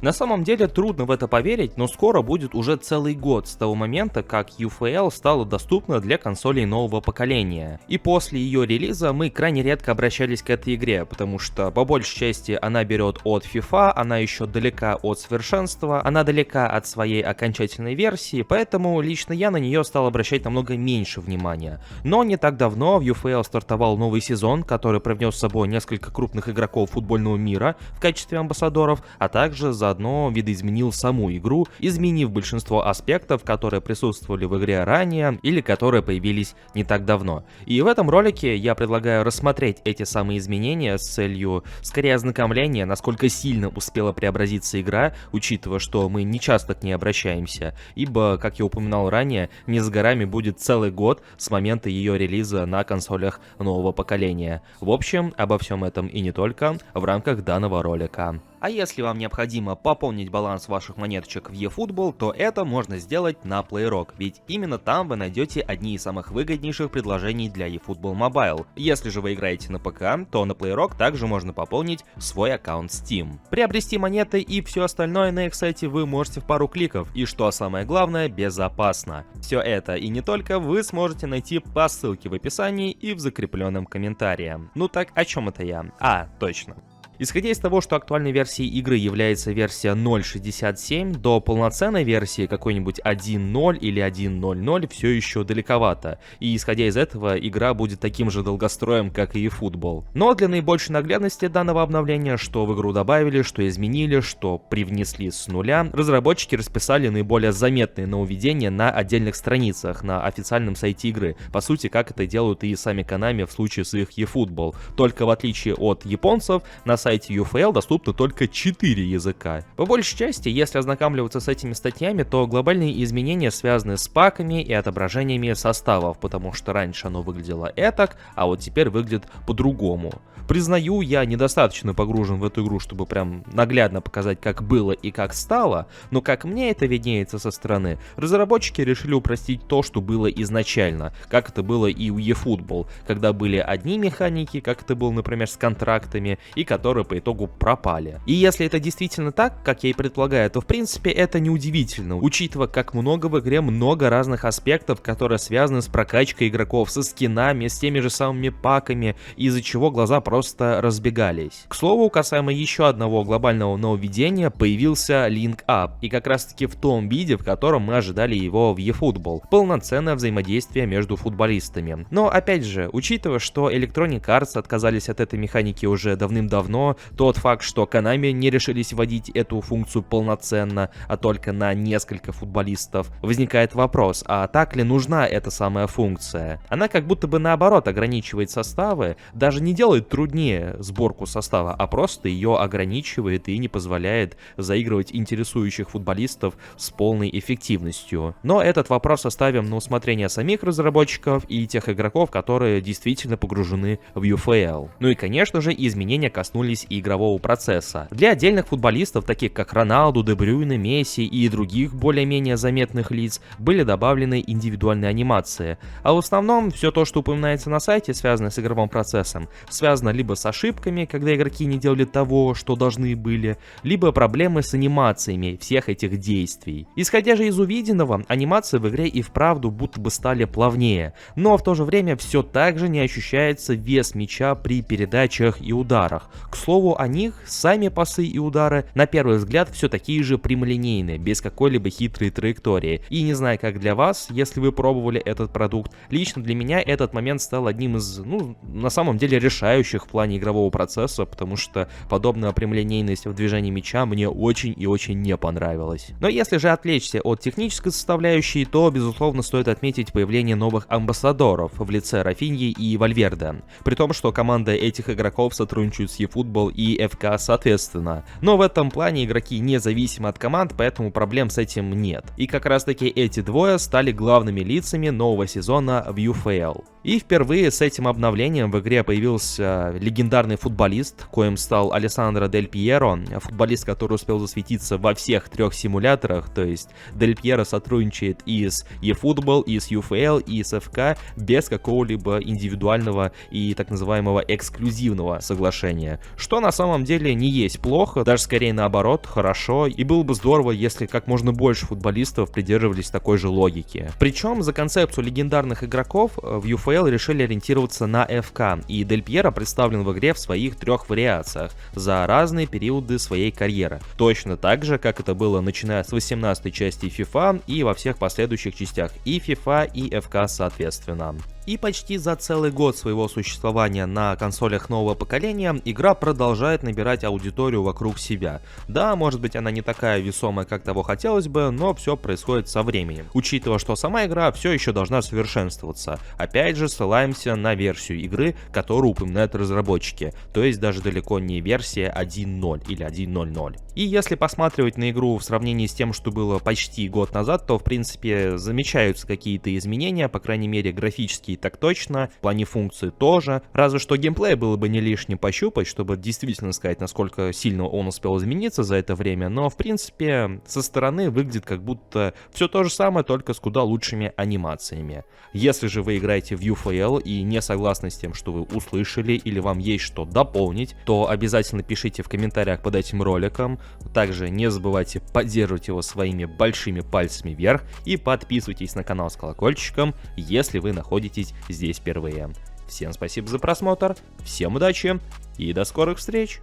На самом деле трудно в это поверить, но скоро будет уже целый год с того момента, как UFL стала доступна для консолей нового поколения. И после ее релиза мы крайне редко обращались к этой игре, потому что по большей части она берет от FIFA, она еще далека от совершенства, она далека от своей окончательной версии, поэтому лично я на нее стал обращать намного меньше внимания. Но не так давно в UFL стартовал новый сезон, который привнес с собой несколько крупных игроков футбольного мира в качестве амбассадоров, а также заодно видоизменил саму игру, изменив большинство аспектов, которые присутствовали в игре ранее или которые появились не так давно. И в этом ролике я предлагаю рассмотреть эти самые изменения с целью скорее ознакомления, насколько сильно успела преобразиться игра, учитывая, что мы не часто к ней обращаемся, ибо, как я упоминал ранее, не с горами будет целый год с момента ее релиза на консолях нового поколения. В общем, обо всем этом и не только в рамках данного ролика. А если вам необходимо пополнить баланс ваших монеточек в eFootball, то это можно сделать на PlayRock, ведь именно там вы найдете одни из самых выгоднейших предложений для eFootball Mobile. Если же вы играете на ПК, то на PlayRock также можно пополнить свой аккаунт Steam. Приобрести монеты и все остальное на их сайте вы можете в пару кликов, и что самое главное, безопасно. Все это и не только вы сможете найти по ссылке в описании и в закрепленном комментарии. Ну так, о чем это я? Точно. Исходя из того, что актуальной версией игры является версия 0.67, до полноценной версии какой-нибудь 1.0 или 1.0.0 все еще далековато, и исходя из этого игра будет таким же долгостроем, как и eFootball. Но для наибольшей наглядности данного обновления, что в игру добавили, что изменили, что привнесли с нуля, разработчики расписали наиболее заметные нововведения на отдельных страницах на официальном сайте игры, по сути, как это делают и сами Konami в случае с их eFootball. Только в отличие от японцев, на сайте UFL доступно только 4 языка. По большей части, если ознакомливаться с этими статьями, то глобальные изменения связаны с паками и отображениями составов, потому что раньше оно выглядело этак, а вот теперь выглядит по-другому. Признаю, я недостаточно погружен в эту игру, чтобы прям наглядно показать, как было и как стало, но как мне это виднеется со стороны, разработчики решили упростить то, что было изначально, как это было и у eFootball, когда были одни механики, как это было, например, с контрактами, и которые по итогу пропали. И если это действительно так, как я и предполагаю, то в принципе это неудивительно, учитывая, как много в игре много разных аспектов, которые связаны с прокачкой игроков, со скинами, с теми же самыми паками, из-за чего глаза просто разбегались. К слову, касаемо еще одного глобального нововведения, появился Link Up, и как раз таки в том виде, в котором мы ожидали его в eFootball. Полноценное взаимодействие между футболистами. Но опять же, учитывая, что Electronic Arts отказались от этой механики уже давным-давно, тот факт, что Konami не решились вводить эту функцию полноценно, а только на несколько футболистов, возникает вопрос, а так ли нужна эта самая функция? Она как будто бы наоборот ограничивает составы, даже не делает труднее сборку состава, а просто ее ограничивает и не позволяет заигрывать интересующих футболистов с полной эффективностью. Но этот вопрос оставим на усмотрение самих разработчиков и тех игроков, которые действительно погружены в UFL. Ну и конечно же изменения коснулись и игрового процесса. Для отдельных футболистов, таких как Роналду, Де Брюйне, Месси и других более-менее заметных лиц, были добавлены индивидуальные анимации. А в основном все то, что упоминается на сайте, связанное с игровым процессом, связано либо с ошибками, когда игроки не делали того, что должны были, либо проблемы с анимациями всех этих действий. Исходя же из увиденного, анимации в игре и вправду будто бы стали плавнее, но в то же время все так же не ощущается вес мяча при передачах и ударах. К слову о них, сами пасы и удары на первый взгляд все такие же прямолинейные, без какой-либо хитрой траектории. И не знаю как для вас, если вы пробовали этот продукт, лично для меня этот момент стал одним из, на самом деле решающих в плане игрового процесса, потому что подобная прямолинейность в движении мяча мне очень и очень не понравилась. Но если же отвлечься от технической составляющей, то безусловно стоит отметить появление новых амбассадоров в лице Рафиньи и Вальверде, при том, что команда этих игроков сотрудничают с eFootball и ФК соответственно. Но в этом плане игроки независимы от команд, поэтому проблем с этим нет. И как раз таки эти двое стали главными лицами нового сезона в UFL. И впервые с этим обновлением в игре появился легендарный футболист, коим стал Алессандро Дель Пьеро, футболист, который успел засветиться во всех 3 симуляторах, то есть Дель Пьеро сотрудничает и с eFootball, и с UFL, и с ФК без какого-либо индивидуального и так называемого эксклюзивного соглашения, что на самом деле не есть плохо, даже скорее наоборот, хорошо, и было бы здорово, если как можно больше футболистов придерживались такой же логики. Причем за концепцию легендарных игроков в UFL решили ориентироваться на ФК, и Дель Пьеро представлен в игре в своих 3 вариациях за разные периоды своей карьеры. Точно так же, как это было начиная с 18-й части FIFA и во всех последующих частях и FIFA, и ФК соответственно. И почти за целый год своего существования на консолях нового поколения игра продолжает набирать аудиторию вокруг себя. Да, может быть она не такая весомая, как того хотелось бы, но все происходит со временем. Учитывая, что сама игра все еще должна совершенствоваться. Опять же, ссылаемся на версию игры, которую упоминают разработчики, то есть даже далеко не версия 1.0 или 1.0.0. И если посматривать на игру в сравнении с тем, что было почти год назад, то в принципе замечаются какие-то изменения, по крайней мере графические так точно, в плане функций тоже, разве что геймплей было бы не лишним пощупать, чтобы действительно сказать, насколько сильно он успел измениться за это время, но в принципе со стороны выглядит как будто все то же самое, только с куда лучшими анимациями. Если же вы играете в UFL и не согласны с тем, что вы услышали, или вам есть что дополнить, то обязательно пишите в комментариях под этим роликом. Также не забывайте поддерживать его своими большими пальцами вверх и подписывайтесь на канал с колокольчиком, если вы находитесь здесь впервые. Всем спасибо за просмотр, всем удачи и до скорых встреч!